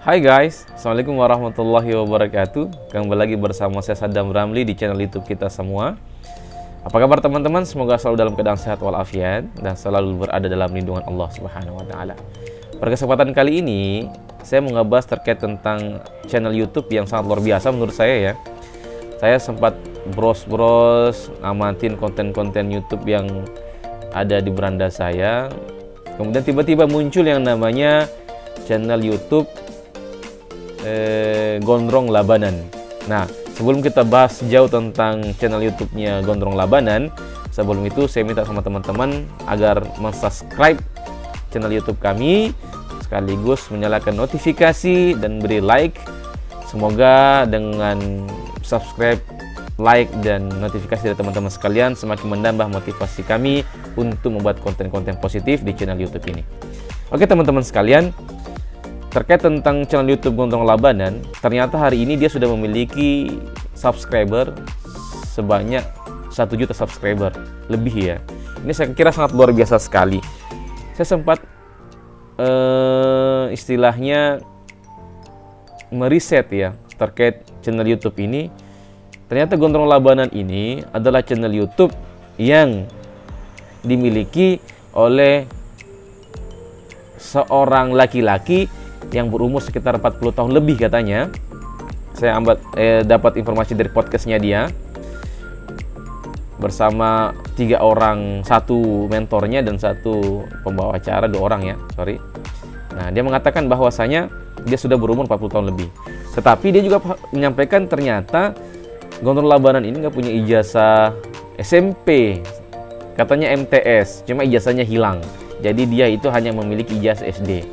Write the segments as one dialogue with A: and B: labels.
A: Hai guys, Assalamualaikum warahmatullahi wabarakatuh. Kembali lagi bersama saya Saddam Ramli di channel YouTube kita semua. Apa kabar teman-teman? Semoga selalu dalam keadaan sehat walafiat dan selalu berada dalam lindungan Allah Subhanahu wa taala. Pada kesempatan kali ini, saya mau ngebahas terkait tentang channel YouTube yang sangat luar biasa menurut saya ya. Saya sempat bros-bros amatin konten-konten YouTube yang ada di beranda saya. Kemudian tiba-tiba muncul yang namanya channel YouTube Gondrong Labanan. Nah, sebelum kita bahas jauh tentang channel YouTube-nya Gondrong Labanan, sebelum itu saya minta sama teman-teman agar mensubscribe channel YouTube kami, sekaligus menyalakan notifikasi dan beri like. Semoga dengan subscribe, like, dan notifikasi dari teman-teman sekalian semakin menambah motivasi kami untuk membuat konten-konten positif di channel YouTube ini. Oke teman-teman sekalian, terkait tentang channel YouTube Gondrong Labanan, ternyata hari ini dia sudah memiliki subscriber sebanyak 1 juta subscriber lebih ya. Ini saya kira sangat luar biasa sekali. Saya sempat istilahnya meriset ya terkait channel YouTube ini. Ternyata Gondrong Labanan ini adalah channel YouTube yang dimiliki oleh seorang laki-laki yang berumur sekitar 40 tahun lebih katanya. Saya dapat informasi dari podcastnya dia bersama 3 orang, 1 mentornya dan 1 pembawa acara, 2 orang ya, sorry. Nah, dia mengatakan bahwasanya dia sudah berumur 40 tahun lebih. Tetapi dia juga menyampaikan ternyata Gondrong Labanan ini nggak punya ijazah SMP, katanya MTS, cuma ijazahnya hilang. Jadi dia itu hanya memiliki ijazah SD.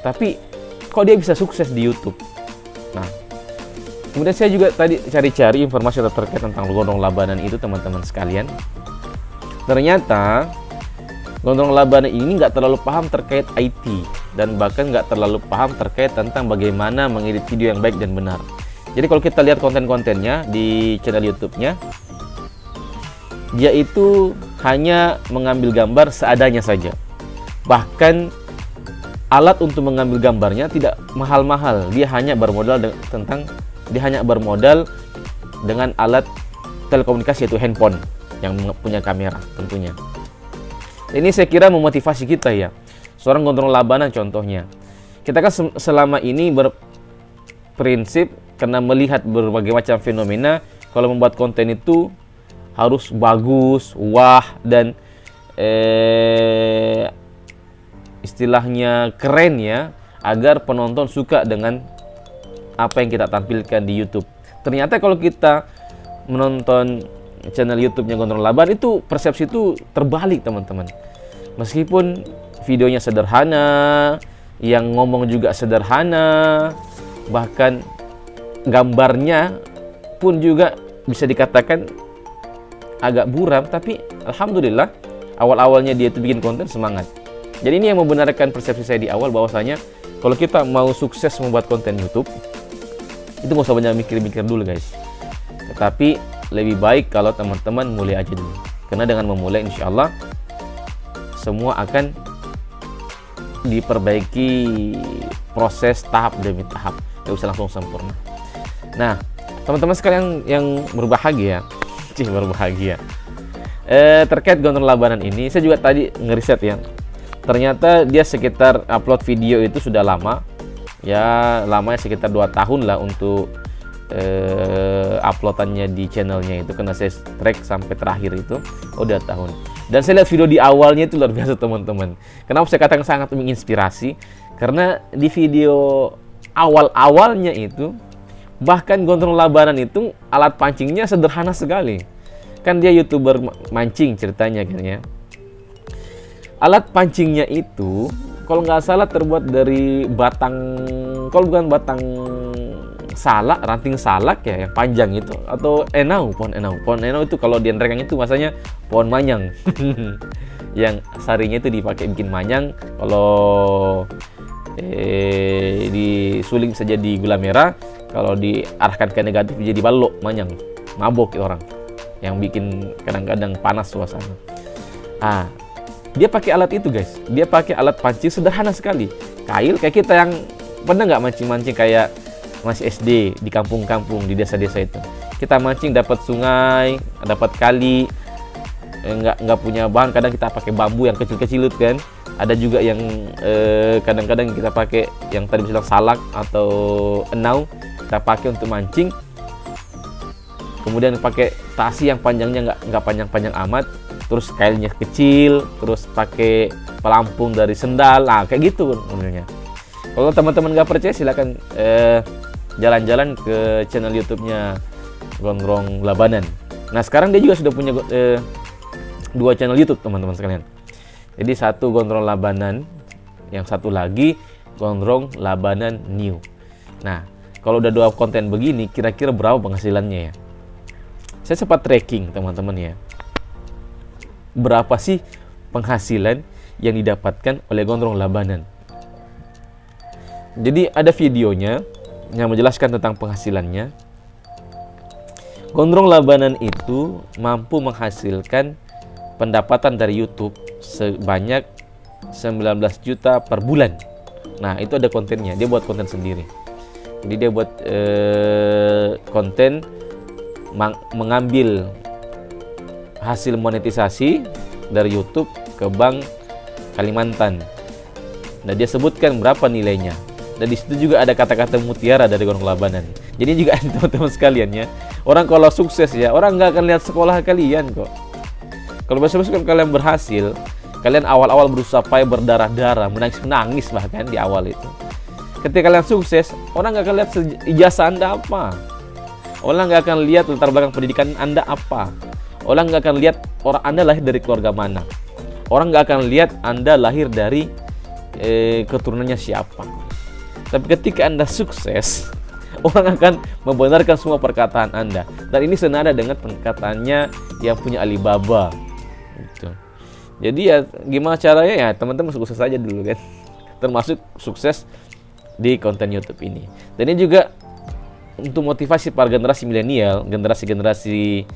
A: Tapi kok dia bisa sukses di YouTube? Nah, kemudian saya juga tadi cari-cari informasi terkait tentang Gondrong Labanan itu teman-teman sekalian. Ternyata Gondrong Labanan ini nggak terlalu paham terkait IT dan bahkan nggak terlalu paham terkait tentang bagaimana mengedit video yang baik dan benar. Jadi kalau kita lihat konten-kontennya di channel YouTube-nya, dia itu hanya mengambil gambar seadanya saja. Bahkan alat untuk mengambil gambarnya tidak mahal-mahal. Dia hanya bermodal dengan alat telekomunikasi yaitu handphone yang punya kamera tentunya. Ini saya kira memotivasi kita ya. Seorang Gondrong Labanan contohnya. Kita kan selama ini berprinsip karena melihat berbagai macam fenomena, kalau membuat konten itu harus bagus, wah, dan istilahnya keren ya, agar penonton suka dengan apa yang kita tampilkan di YouTube. Ternyata kalau kita menonton channel YouTube-nya Gondrong Labanan itu persepsi itu terbalik teman-teman. Meskipun videonya sederhana, yang ngomong juga sederhana, bahkan gambarnya pun juga bisa dikatakan agak buram, tapi alhamdulillah awal-awalnya dia itu bikin konten semangat. Jadi ini yang membenarkan persepsi saya di awal bahwasanya kalau kita mau sukses membuat konten YouTube itu nggak usah banyak mikir-mikir dulu guys. Tetapi lebih baik kalau teman-teman mulai aja dulu. Karena dengan memulai insya Allah semua akan diperbaiki proses tahap demi tahap. Nggak bisa langsung sempurna. Nah, teman-teman sekalian yang berbahagia, terkait Gondrong Labanan ini, saya juga tadi ngeriset ya. Ternyata dia sekitar upload video itu sudah lama. Ya, lamanya sekitar 2 tahun lah untuk uploadannya di channelnya itu. Karena saya track sampai terakhir itu, 2 tahun. Dan saya lihat video di awalnya itu luar biasa teman-teman. Kenapa saya katakan sangat menginspirasi? Karena di video awal-awalnya itu, bahkan Gondrong Labanan itu alat pancingnya sederhana sekali. Kan dia YouTuber mancing ceritanya kan ya. Alat pancingnya itu kalau nggak salah terbuat dari kalau bukan batang salak, ranting salak ya yang panjang itu, atau pohon enau itu kalau di Nrekang itu masanya pohon manyang. Yang sarinya itu dipakai bikin manyang, kalau disuling bisa jadi gula merah, kalau diarahkan ke negatif jadi balok manyang, mabok orang yang bikin kadang-kadang panas suasana. Dia pakai alat itu guys, dia pakai alat pancing sederhana sekali, kail kayak kita yang Pernah nggak mancing-mancing kayak masih SD di kampung-kampung, di desa-desa itu? Kita mancing dapat sungai, dapat kali, nggak punya bahan, kadang kita pakai bambu yang kecil-kecil itu kan. Ada juga yang kadang-kadang kita pakai yang tadi bilang salak atau enau, kita pakai untuk mancing. Kemudian pakai tasi yang panjangnya nggak panjang-panjang amat, terus kailnya kecil, terus pakai pelampung dari sendal, kayak gitu sebenarnya. Kalau teman-teman nggak percaya, silakan jalan-jalan ke channel YouTube-nya Gondrong Labanan. Nah, sekarang dia juga sudah punya 2 channel YouTube, teman-teman sekalian. Jadi satu Gondrong Labanan, yang satu lagi Gondrong Labanan New. Nah, kalau udah 2 konten begini, kira-kira berapa penghasilannya ya? Saya sempat tracking, teman-teman ya. Berapa sih penghasilan yang didapatkan oleh Gondrong Labanan? Jadi ada videonya yang menjelaskan tentang penghasilannya. Gondrong Labanan itu mampu menghasilkan pendapatan dari YouTube sebanyak 19 juta per bulan. Nah, itu ada kontennya. Dia buat konten sendiri. Jadi dia buat konten mengambil hasil monetisasi dari YouTube ke Bank Kalimantan. Nah, dia sebutkan berapa nilainya. Dan di situ juga ada kata-kata mutiara dari Gondrong Labanan. Jadi juga teman-teman sekalian ya, orang kalau sukses ya, orang nggak akan lihat sekolah kalian kok. Kalau besok-besok kalian berhasil, kalian awal-awal berusaha payah, berdarah-darah, menangis bahkan di awal itu. Ketika kalian sukses, orang nggak akan lihat ijazah Anda apa. Orang nggak akan lihat latar belakang pendidikan Anda apa. Orang nggak akan lihat orang Anda lahir dari keluarga mana. Orang nggak akan lihat Anda lahir dari keturunannya siapa. Tapi ketika Anda sukses, orang akan membenarkan semua perkataan Anda. Dan ini senada dengan perkataannya yang punya Alibaba. Gitu. Jadi ya gimana caranya ya, teman-teman sukses saja dulu kan. Termasuk sukses di konten YouTube ini. Dan ini juga untuk motivasi para generasi milenial, generasi-generasi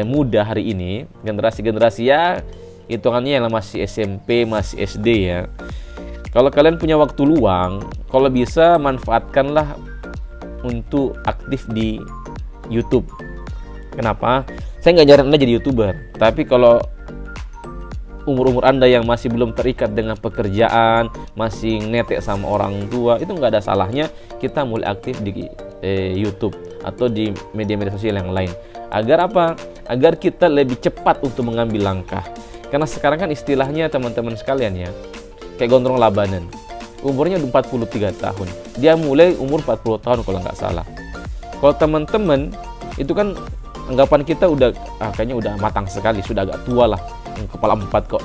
A: muda hari ini, generasi-generasi ya hitungannya yang masih SMP, masih SD ya. Kalau kalian punya waktu luang, kalau bisa manfaatkanlah untuk aktif di YouTube. Kenapa? Saya nggak nyaranin Anda jadi YouTuber, tapi kalau umur-umur Anda yang masih belum terikat dengan pekerjaan, masih netek sama orang tua, itu nggak ada salahnya kita mulai aktif di YouTube atau di media-media sosial yang lain. Agar apa? Agar kita lebih cepat untuk mengambil langkah. Karena sekarang kan istilahnya teman-teman sekalian ya, kayak Gondrong Labanan, umurnya 43 tahun. Dia mulai umur 40 tahun kalau nggak salah. Kalau teman-teman itu kan anggapan kita udah kayaknya udah matang sekali, sudah agak tua lah, kepala 4 kok.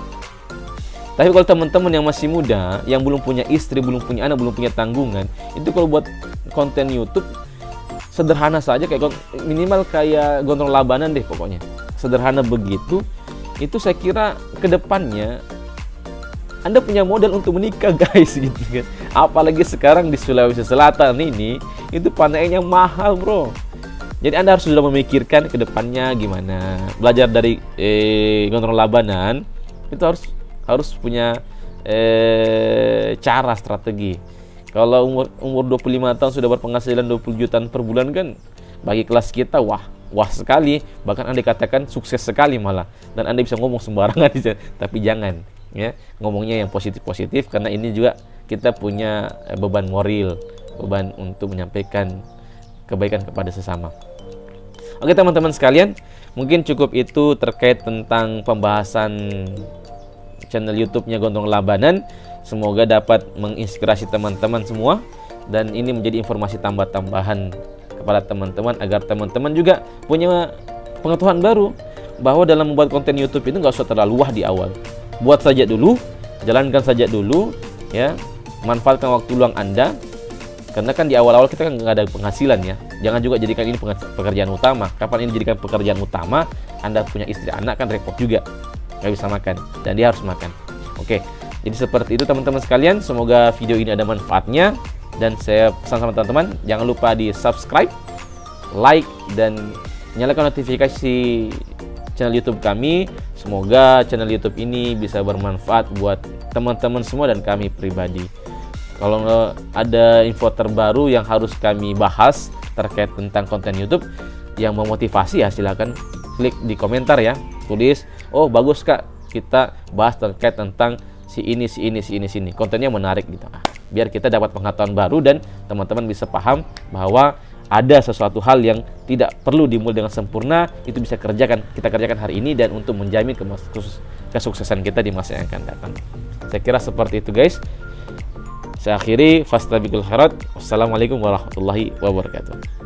A: Tapi kalau teman-teman yang masih muda, yang belum punya istri, belum punya anak, belum punya tanggungan, itu kalau buat konten YouTube sederhana saja, kayak minimal kayak Gondrong Labanan deh pokoknya. Sederhana begitu, itu saya kira kedepannya Anda punya modal untuk menikah guys gitu kan. Apalagi sekarang di Sulawesi Selatan ini, itu panennya mahal bro. Jadi Anda harus sudah memikirkan ke depannya gimana. Belajar dari Gondrong Labanan itu harus punya cara, strategi. Kalau umur 25 tahun sudah berpenghasilan 20 jutaan per bulan kan, bagi kelas kita wah sekali, bahkan Anda dikatakan sukses sekali malah. Dan Anda bisa ngomong sembarangan tapi jangan ya, ngomongnya yang positif-positif, karena ini juga kita punya beban moral, beban untuk menyampaikan kebaikan kepada sesama. Oke teman-teman sekalian, mungkin cukup itu terkait tentang pembahasan channel YouTube-nya Gondrong Labanan. Semoga dapat menginspirasi teman-teman semua, dan ini menjadi informasi tambahan kepada teman-teman agar teman-teman juga punya pengetahuan baru bahwa dalam membuat konten YouTube itu nggak usah terlalu wah di awal. Buat saja dulu, jalankan saja dulu ya, manfaatkan waktu luang Anda, karena kan di awal-awal kita kan nggak ada penghasilan ya. Jangan juga jadikan ini pekerjaan utama. Kapan ini dijadikan pekerjaan utama, Anda punya istri anak kan repot juga, nggak bisa makan, dan dia harus makan. Oke, jadi seperti itu teman-teman sekalian. Semoga video ini ada manfaatnya, dan saya pesan sama teman-teman, jangan lupa di subscribe, like, dan nyalakan notifikasi channel YouTube kami. Semoga channel YouTube ini bisa bermanfaat buat teman-teman semua dan kami pribadi. Kalau ada info terbaru yang harus kami bahas terkait tentang konten YouTube yang memotivasi ya, silakan klik di komentar ya, tulis, oh bagus Kak, kita bahas terkait tentang si ini, kontennya menarik gitu. Biar kita dapat pengetahuan baru dan teman-teman bisa paham bahwa ada sesuatu hal yang tidak perlu dimulai dengan sempurna, itu bisa kita kerjakan hari ini dan untuk menjamin kesuksesan kita di masa yang akan datang. Saya kira seperti itu guys. Saya akhiri, fastabiqul khairat. Wassalamualaikum warahmatullahi wabarakatuh.